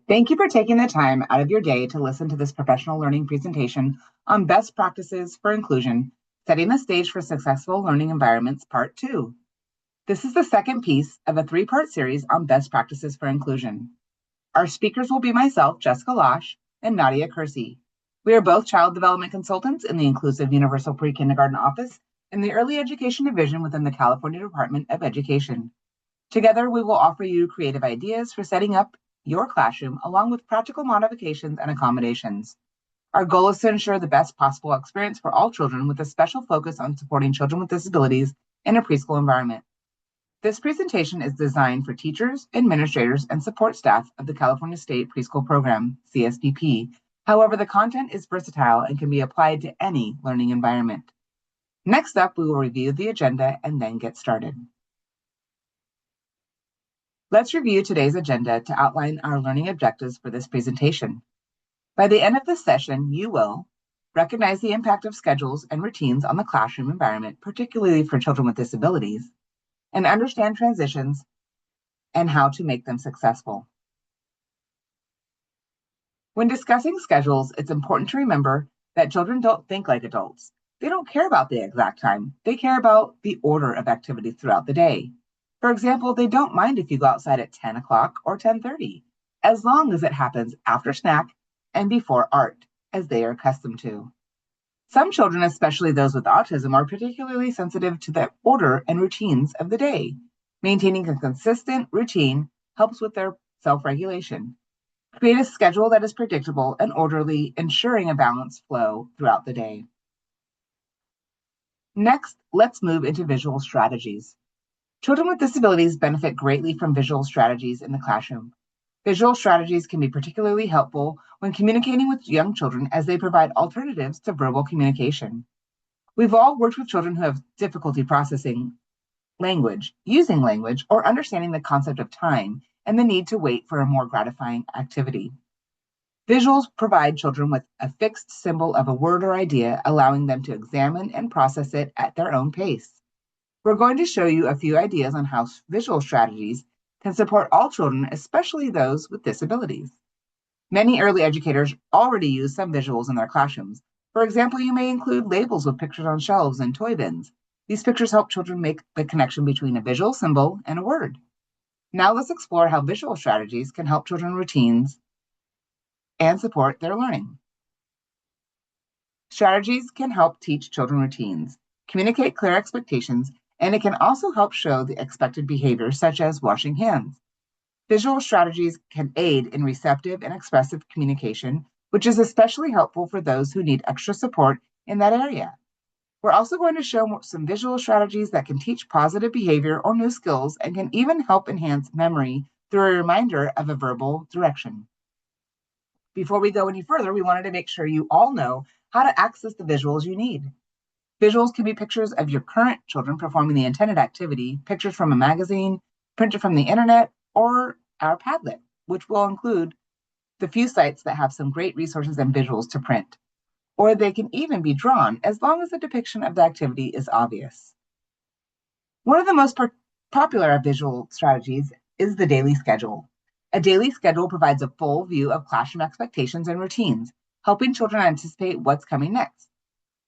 Thank you for taking the time out of your day to listen to this professional learning presentation on best practices for inclusion, setting the stage for successful learning environments, part 2. This is the second piece of a 3-part series on best practices for inclusion. Our speakers will be myself, Jessica Losh, and Nadia Kersey. We are both child development consultants in the Inclusive Universal Pre-Kindergarten Office and the Early Education Division within the California Department of Education. Together, we will offer you creative ideas for setting up your classroom, along with practical modifications and accommodations. Our goal is to ensure the best possible experience for all children, with a special focus on supporting children with disabilities in a preschool environment. This presentation is designed for teachers, administrators, and support staff of the California State Preschool Program, CSPP. However, the content is versatile and can be applied to any learning environment. Next up, we will review the agenda and then get started. Let's review today's agenda to outline our learning objectives for this presentation. By the end of this session, you will recognize the impact of schedules and routines on the classroom environment, particularly for children with disabilities, and understand transitions and how to make them successful. When discussing schedules, it's important to remember that children don't think like adults. They don't care about the exact time. They care about the order of activities throughout the day. For example, they don't mind if you go outside at 10 o'clock or 10:30, as long as it happens after snack and before art, as they are accustomed to. Some children, especially those with autism, are particularly sensitive to the order and routines of the day. Maintaining a consistent routine helps with their self-regulation. Create a schedule that is predictable and orderly, ensuring a balanced flow throughout the day. Next, let's move into visual strategies. Children with disabilities benefit greatly from visual strategies in the classroom. Visual strategies can be particularly helpful when communicating with young children, as they provide alternatives to verbal communication. We've all worked with children who have difficulty processing language, using language, or understanding the concept of time and the need to wait for a more gratifying activity. Visuals provide children with a fixed symbol of a word or idea, allowing them to examine and process it at their own pace. We're going to show you a few ideas on how visual strategies can support all children, especially those with disabilities. Many early educators already use some visuals in their classrooms. For example, you may include labels with pictures on shelves and toy bins. These pictures help children make the connection between a visual symbol and a word. Now let's explore how visual strategies can help children routines and support their learning. Strategies can help teach children routines, communicate clear expectations, and it can also help show the expected behaviors, such as washing hands. Visual strategies can aid in receptive and expressive communication, which is especially helpful for those who need extra support in that area. We're also going to show some visual strategies that can teach positive behavior or new skills, and can even help enhance memory through a reminder of a verbal direction. Before we go any further, we wanted to make sure you all know how to access the visuals you need. Visuals can be pictures of your current children performing the intended activity, pictures from a magazine, printed from the internet, or our Padlet, which will include the few sites that have some great resources and visuals to print. Or they can even be drawn, as long as the depiction of the activity is obvious. One of the most popular visual strategies is the daily schedule. A daily schedule provides a full view of classroom expectations and routines, helping children anticipate what's coming next.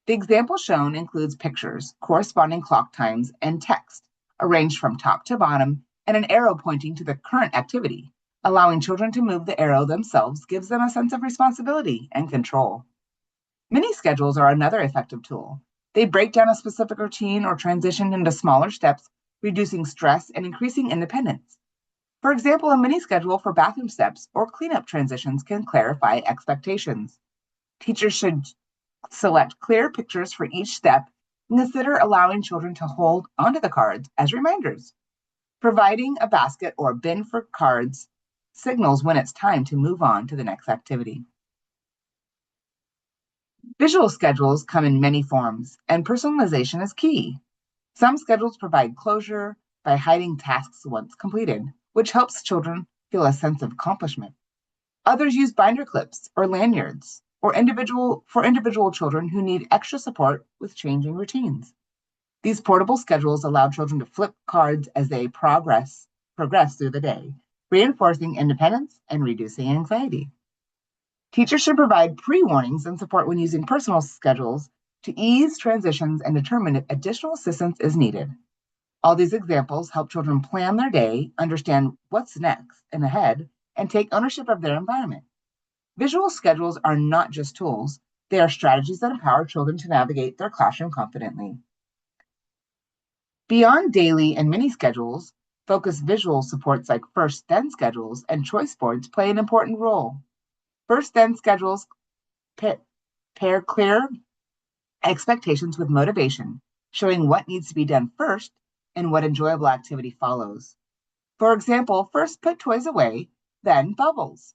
The example shown includes pictures, corresponding clock times, and text, arranged from top to bottom, and an arrow pointing to the current activity. Allowing children to move the arrow themselves gives them a sense of responsibility and control. Mini schedules are another effective tool. They break down a specific routine or transition into smaller steps, reducing stress and increasing independence. For example, a mini schedule for bathroom steps or cleanup transitions can clarify expectations. Teachers should select clear pictures for each step and consider allowing children to hold onto the cards as reminders. Providing a basket or a bin for cards signals when it's time to move on to the next activity. Visual schedules come in many forms, and personalization is key. Some schedules provide closure by hiding tasks once completed, which helps children feel a sense of accomplishment. Others use binder clips or lanyards, or individual children who need extra support with changing routines. These portable schedules allow children to flip cards as they progress through the day. reinforcing independence and reducing anxiety. Teachers should provide pre-warnings and support when using personal schedules to ease transitions and determine if additional assistance is needed. All these examples help children plan their day, understand what's next and ahead, and take ownership of their environment. Visual schedules are not just tools, they are strategies that empower children to navigate their classroom confidently. Beyond daily and mini schedules, focused visual supports like first then schedules and choice boards play an important role. First then schedules pair clear expectations with motivation, showing what needs to be done first and what enjoyable activity follows. For example, first put toys away, then bubbles.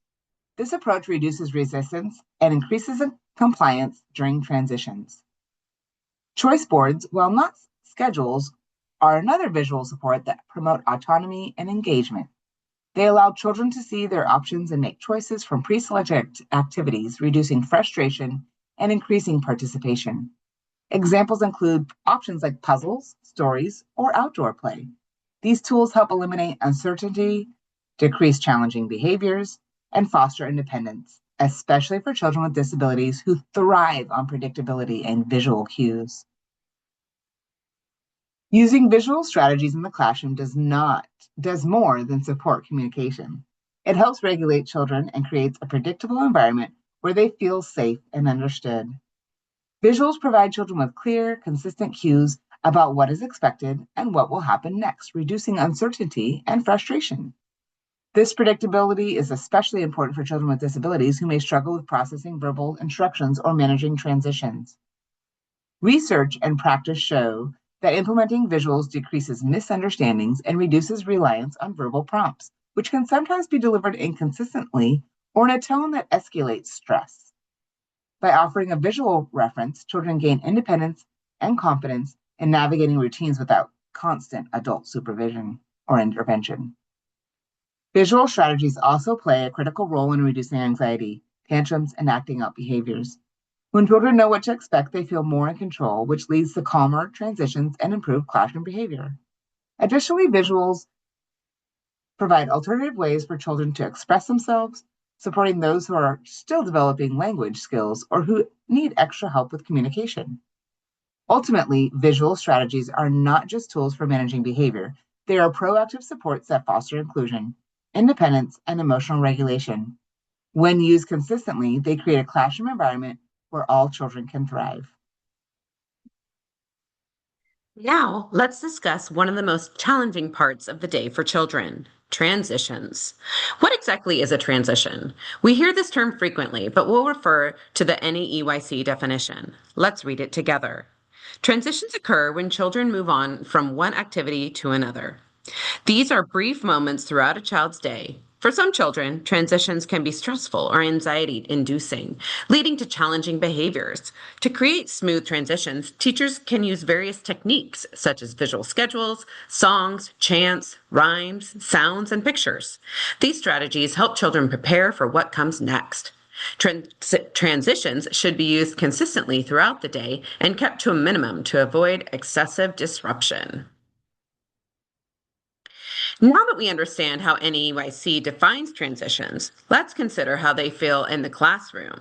This approach reduces resistance and increases compliance during transitions. Choice boards, while not schedules, are another visual support that promote autonomy and engagement. They allow children to see their options and make choices from pre-selected activities, reducing frustration and increasing participation. Examples include options like puzzles, stories, or outdoor play. These tools help eliminate uncertainty, decrease challenging behaviors, and foster independence, especially for children with disabilities who thrive on predictability and visual cues. Using visual strategies in the classroom does more than support communication. It helps regulate children and creates a predictable environment where they feel safe and understood. Visuals provide children with clear, consistent cues about what is expected and what will happen next, reducing uncertainty and frustration. This predictability is especially important for children with disabilities who may struggle with processing verbal instructions or managing transitions. Research and practice show that implementing visuals decreases misunderstandings and reduces reliance on verbal prompts, which can sometimes be delivered inconsistently or in a tone that escalates stress. By offering a visual reference, children gain independence and confidence in navigating routines without constant adult supervision or intervention. Visual strategies also play a critical role in reducing anxiety, tantrums, and acting out behaviors. When children know what to expect, they feel more in control, which leads to calmer transitions and improved classroom behavior. Additionally, visuals provide alternative ways for children to express themselves, supporting those who are still developing language skills or who need extra help with communication. Ultimately, visual strategies are not just tools for managing behavior, they are proactive supports that foster inclusion, independence, and emotional regulation. When used consistently, they create a classroom environment where all children can thrive. Now, let's discuss one of the most challenging parts of the day for children, transitions. What exactly is a transition? We hear this term frequently, but we'll refer to the NAEYC definition. Let's read it together. Transitions occur when children move on from one activity to another. These are brief moments throughout a child's day. For some children, transitions can be stressful or anxiety-inducing, leading to challenging behaviors. To create smooth transitions, teachers can use various techniques such as visual schedules, songs, chants, rhymes, sounds, and pictures. These strategies help children prepare for what comes next. Transitions should be used consistently throughout the day and kept to a minimum to avoid excessive disruption. Now that we understand how NAEYC defines transitions, let's consider how they feel in the classroom.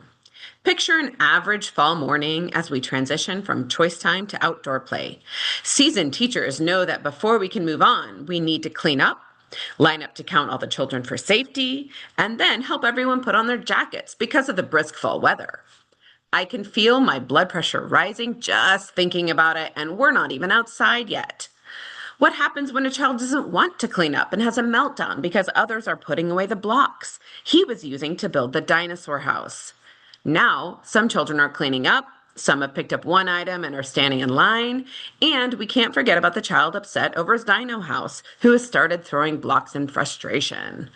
Picture an average fall morning as we transition from choice time to outdoor play. Seasoned teachers know that before we can move on, we need to clean up, line up to count all the children for safety, and then help everyone put on their jackets because of the brisk fall weather. I can feel my blood pressure rising just thinking about it, and we're not even outside yet. What happens when a child doesn't want to clean up and has a meltdown because others are putting away the blocks he was using to build the dinosaur house? Now, some children are cleaning up, some have picked up one item and are standing in line, and we can't forget about the child upset over his dino house who has started throwing blocks in frustration.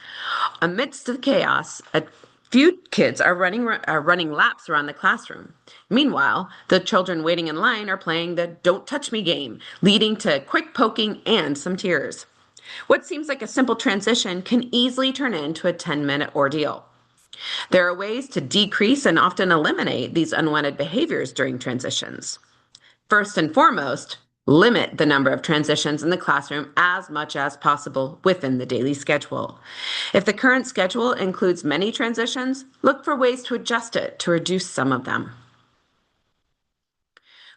Amidst the chaos, a few kids are running laps around the classroom. Meanwhile, the children waiting in line are playing the Don't Touch Me game, leading to quick poking and some tears. What seems like a simple transition can easily turn into a 10-minute ordeal. There are ways to decrease and often eliminate these unwanted behaviors during transitions. First and foremost, Limit the number of transitions in the classroom as much as possible within the daily schedule. If the current schedule includes many transitions, look for ways to adjust it to reduce some of them.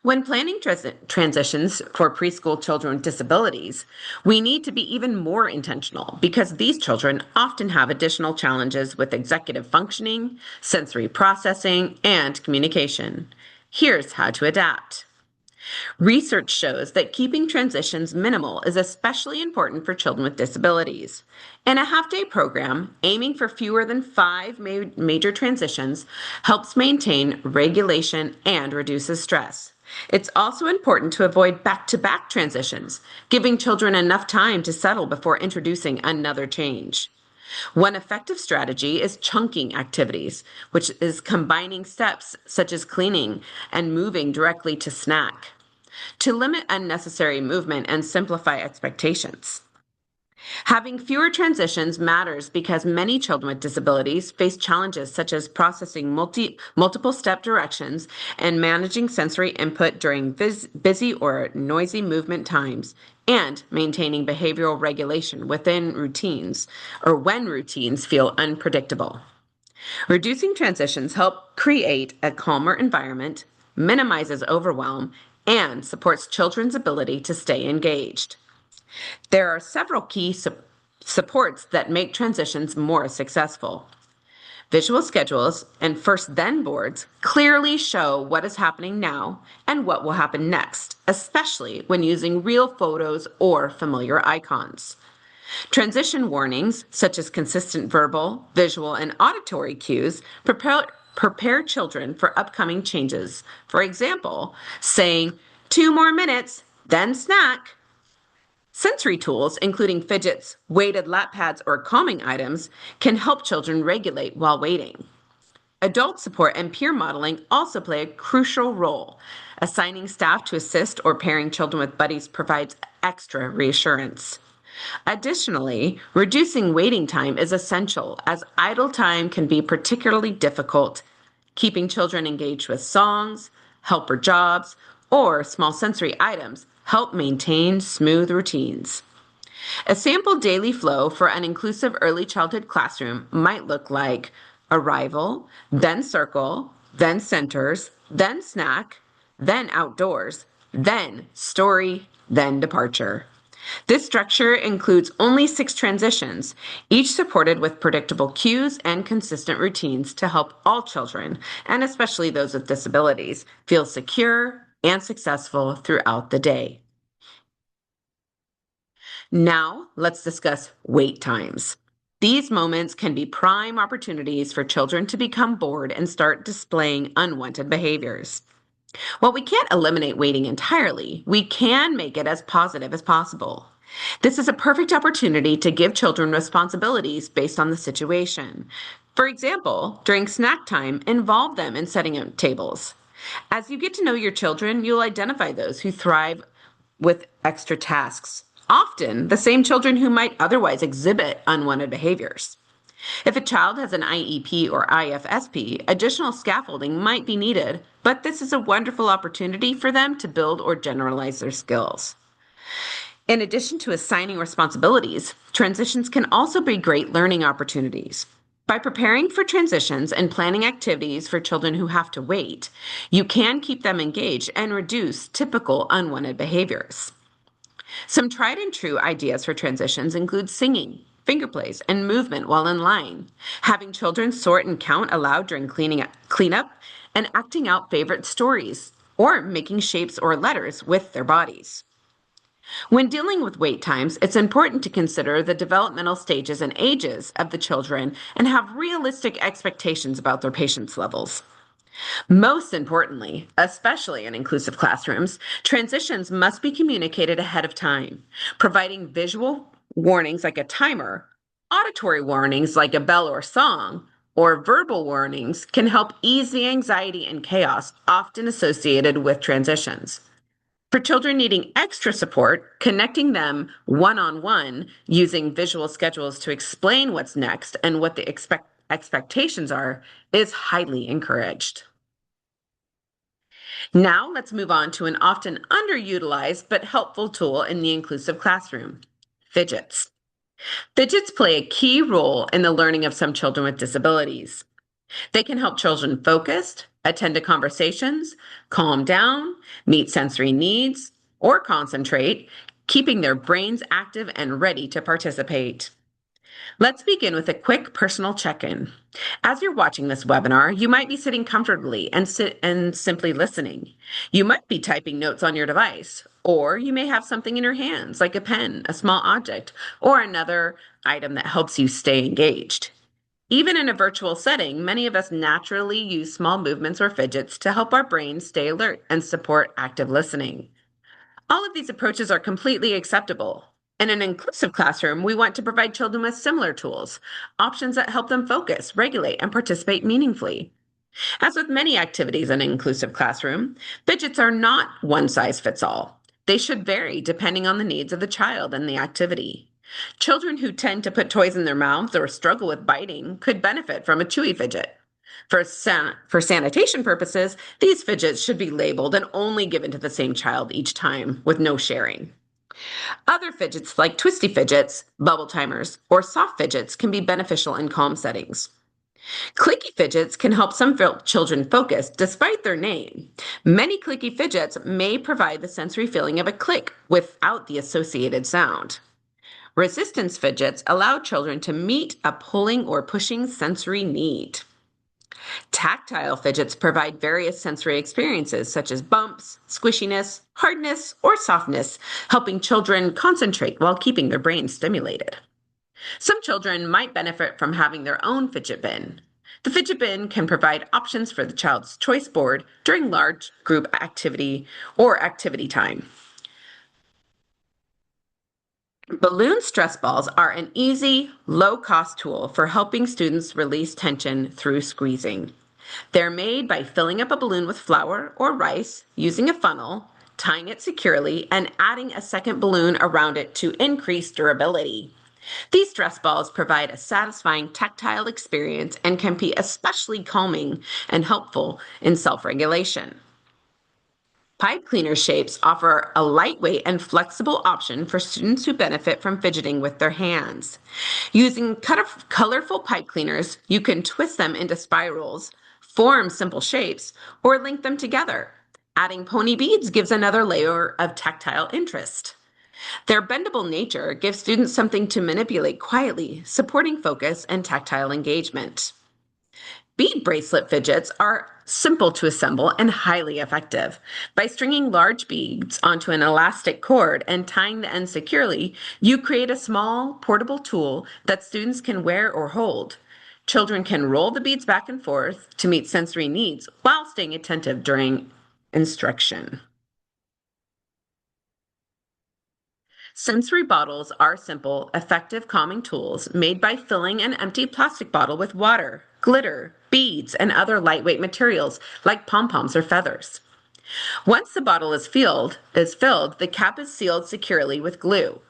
When planning transitions for preschool children with disabilities, we need to be even more intentional because these children often have additional challenges with executive functioning, sensory processing, and communication. Here's how to adapt. Research shows that keeping transitions minimal is especially important for children with disabilities. In a half-day program, aiming for fewer than 5 major transitions helps maintain regulation and reduces stress. It's also important to avoid back-to-back transitions, giving children enough time to settle before introducing another change. One effective strategy is chunking activities, which is combining steps such as cleaning and moving directly to snack, to limit unnecessary movement and simplify expectations. Having fewer transitions matters because many children with disabilities face challenges such as processing multiple step directions and managing sensory input during busy or noisy movement times, and maintaining behavioral regulation within routines or when routines feel unpredictable. Reducing transitions help create a calmer environment, minimizes overwhelm, and supports children's ability to stay engaged. There are several key supports that make transitions more successful. Visual schedules and first-then boards clearly show what is happening now and what will happen next, especially when using real photos or familiar icons. Transition warnings, such as consistent verbal, visual, and auditory cues, prepare children for upcoming changes. For example, saying, 2 more minutes, then snack. Sensory tools, including fidgets, weighted lap pads, or calming items, can help children regulate while waiting. Adult support and peer modeling also play a crucial role. Assigning staff to assist or pairing children with buddies provides extra reassurance. Additionally, reducing waiting time is essential as idle time can be particularly difficult. Keeping children engaged with songs, helper jobs, or small sensory items help maintain smooth routines. A sample daily flow for an inclusive early childhood classroom might look like arrival, then circle, then centers, then snack, then outdoors, then story, then departure. This structure includes only 6 transitions, each supported with predictable cues and consistent routines to help all children, and especially those with disabilities, feel secure and successful throughout the day. Now, let's discuss wait times. These moments can be prime opportunities for children to become bored and start displaying unwanted behaviors. While we can't eliminate waiting entirely, we can make it as positive as possible. This is a perfect opportunity to give children responsibilities based on the situation. For example, during snack time, involve them in setting up tables. As you get to know your children, you'll identify those who thrive with extra tasks, often the same children who might otherwise exhibit unwanted behaviors. If a child has an IEP or IFSP, additional scaffolding might be needed, but this is a wonderful opportunity for them to build or generalize their skills. In addition to assigning responsibilities, transitions can also be great learning opportunities. By preparing for transitions and planning activities for children who have to wait, you can keep them engaged and reduce typical unwanted behaviors. Some tried and true ideas for transitions include singing, finger plays, and movement while in line, having children sort and count aloud during cleanup, and acting out favorite stories, or making shapes or letters with their bodies. When dealing with wait times, it's important to consider the developmental stages and ages of the children and have realistic expectations about their patience levels. Most importantly, especially in inclusive classrooms, transitions must be communicated ahead of time, providing visual warnings like a timer, auditory warnings like a bell or song, or verbal warnings can help ease the anxiety and chaos often associated with transitions. For children needing extra support, connecting them one-on-one using visual schedules to explain what's next and what the expectations are is highly encouraged. Now let's move on to an often underutilized but helpful tool in the inclusive classroom: fidgets. Fidgets play a key role in the learning of some children with disabilities. They can help children focus, attend to conversations, calm down, meet sensory needs, or concentrate, keeping their brains active and ready to participate. Let's begin with a quick personal check-in. As you're watching this webinar, you might be sitting comfortably and simply listening. You might be typing notes on your device, or you may have something in your hands like a pen, a small object, or another item that helps you stay engaged. Even in a virtual setting, many of us naturally use small movements or fidgets to help our brains stay alert and support active listening. All of these approaches are completely acceptable. In an inclusive classroom, we want to provide children with similar tools, options that help them focus, regulate, and participate meaningfully. As with many activities in an inclusive classroom, fidgets are not one size fits all. They should vary depending on the needs of the child and the activity. Children who tend to put toys in their mouths or struggle with biting could benefit from a chewy fidget. For sanitation purposes, these fidgets should be labeled and only given to the same child each time, with no sharing. Other fidgets, like twisty fidgets, bubble timers, or soft fidgets, can be beneficial in calm settings. Clicky fidgets can help some children focus despite their name. Many clicky fidgets may provide the sensory feeling of a click without the associated sound. Resistance fidgets allow children to meet a pulling or pushing sensory need. Tactile fidgets provide various sensory experiences such as bumps, squishiness, hardness, or softness, helping children concentrate while keeping their brains stimulated. Some children might benefit from having their own fidget bin. The fidget bin can provide options for the child's choice board during large group activity or activity time. Balloon stress balls are an easy, low-cost tool for helping students release tension through squeezing. They're made by filling up a balloon with flour or rice, using a funnel, tying it securely, and adding a second balloon around it to increase durability. These stress balls provide a satisfying tactile experience and can be especially calming and helpful in self-regulation. Pipe cleaner shapes offer a lightweight and flexible option for students who benefit from fidgeting with their hands. Using colorful pipe cleaners, you can twist them into spirals, form simple shapes, or link them together. Adding pony beads gives another layer of tactile interest. Their bendable nature gives students something to manipulate quietly, supporting focus and tactile engagement. Bead bracelet fidgets are simple to assemble and highly effective. By stringing large beads onto an elastic cord and tying the ends securely, you create a small, portable tool that students can wear or hold. Children can roll the beads back and forth to meet sensory needs while staying attentive during instruction. Sensory bottles are simple, effective calming tools made by filling an empty plastic bottle with water, glitter, beads, and other lightweight materials like pom-poms or feathers. Once the bottle is filled, the cap is sealed securely with glue.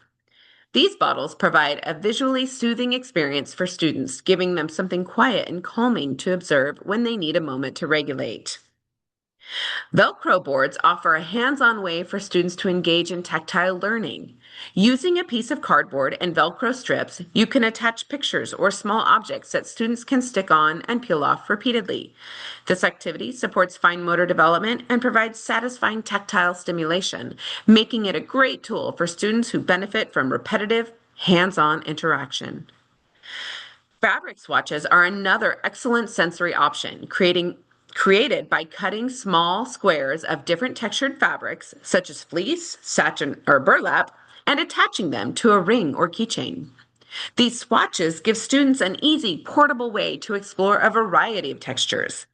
These bottles provide a visually soothing experience for students, giving them something quiet and calming to observe when they need a moment to regulate. Velcro boards offer a hands-on way for students to engage in tactile learning. Using a piece of cardboard and Velcro strips, you can attach pictures or small objects that students can stick on and peel off repeatedly. This activity supports fine motor development and provides satisfying tactile stimulation, making it a great tool for students who benefit from repetitive, hands-on interaction. Fabric swatches are another excellent sensory option, created by cutting small squares of different textured fabrics, such as fleece, satin, or burlap, and attaching them to a ring or keychain. These swatches give students an easy, portable way to explore a variety of textures.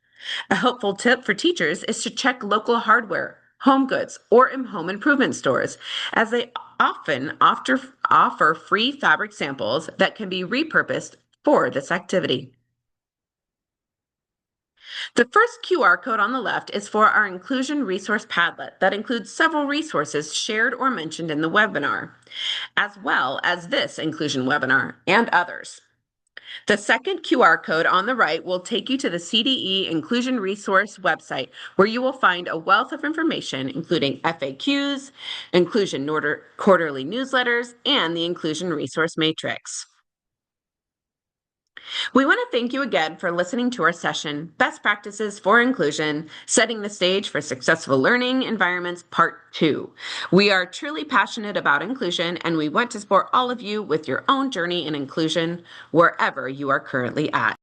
A helpful tip for teachers is to check local hardware, home goods, or home improvement stores, as they often offer free fabric samples that can be repurposed for this activity. The first QR code on the left is for our Inclusion Resource Padlet that includes several resources shared or mentioned in the webinar, as well as this inclusion webinar and others. The second QR code on the right will take you to the CDE Inclusion Resource website, where you will find a wealth of information, including FAQs, quarterly newsletters, and the Inclusion Resource Matrix. We want to thank you again for listening to our session, Best Practices for Inclusion, Setting the Stage for Successful Learning Environments, Part 2. We are truly passionate about inclusion, and we want to support all of you with your own journey in inclusion wherever you are currently at.